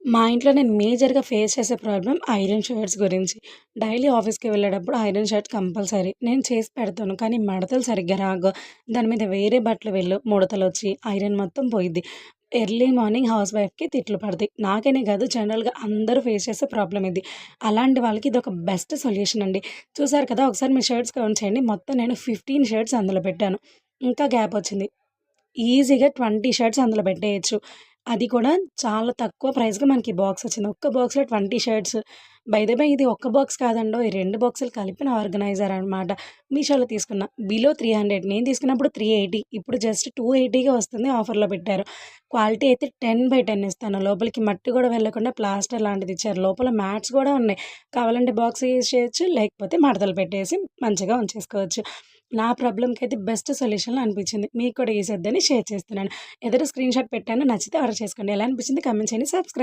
మా ఇంట్లో నేను మేజర్‌గా ఫేస్ చేసే ప్రాబ్లమ్ ఐరన్ షర్ట్స్ గురించి. డైలీ ఆఫీస్‌కి వెళ్ళేటప్పుడు ఐరన్ షర్ట్స్ కంపల్సరీ. నేను చేసి పెడతాను. కానీ మడతలు సరిగ్గా రాక, దాని మీద వేరే బట్టలు ముడతలొచ్చి ఐరన్ మొత్తం పోయిద్ది. ఎర్లీ మార్నింగ్ హౌస్ వైఫ్‌కి తిట్లు పడతాయి. నాకనే కాదు జనరల్‌గా అందరూ ఫేస్ చేసే ప్రాబ్లమ్ ఇది. అలాంటి వాళ్ళకి ఇదొక బెస్ట్ సొల్యూషన్ అండి. చూసారు కదా! ఒకసారి మీ షర్ట్స్ కౌంట్ చేయండి. మొత్తం నేను 15 షర్ట్స్ అందులో పెట్టాను. ఇంకా గ్యాప్ వచ్చింది. ఈజీగా 20 షర్ట్స్ అందులో పెట్టేయొచ్చు. అది కూడా చాలా తక్కువ ప్రైస్‌కి మనకి బాక్స్ వచ్చింది. ఒక్క బాక్స్‌లో 20 షర్ట్స్. బై ద బై ఇది ఒక్క బాక్స్ కాదండోయ్! 2 బాక్సులు కలిపిన ఆర్గనైజర్ అనమాట. మీషోలో తీసుకున్న. బిలో 300 నేను తీసుకున్నప్పుడు 380 ఇప్పుడు జస్ట్ 280కే వస్తుంది. ఆఫర్‌లో పెట్టారు. క్వాలిటీ అయితే 10/10 ఇస్తాను. లోపలికి మట్టి కూడా వెళ్ళకుండా ప్లాస్టర్ లాంటిది ఇచ్చారు. లోపల మ్యాట్స్ కూడా ఉన్నాయి. కావాలంటే బాక్స్ యూజ్ చేయొచ్చు. లేకపోతే మడతలు పెట్టేసి మంచిగా ఉంచేసుకోవచ్చు. నా ప్రాబ్లమ్‌కైతే బెస్ట్ సొల్యూషన్‌లా అనిపించింది. మీకు కూడా యూజ్ అవుద్దని షేర్ చేస్తున్నాను. ఏదైనా స్క్రీన్‌షాట్ పెట్టాను. నచ్చితే ఆర్డర్ చేసుకోండి. ఎలా అనిపించింది కామెంట్ చేయండి. సబ్స్క్రైబ్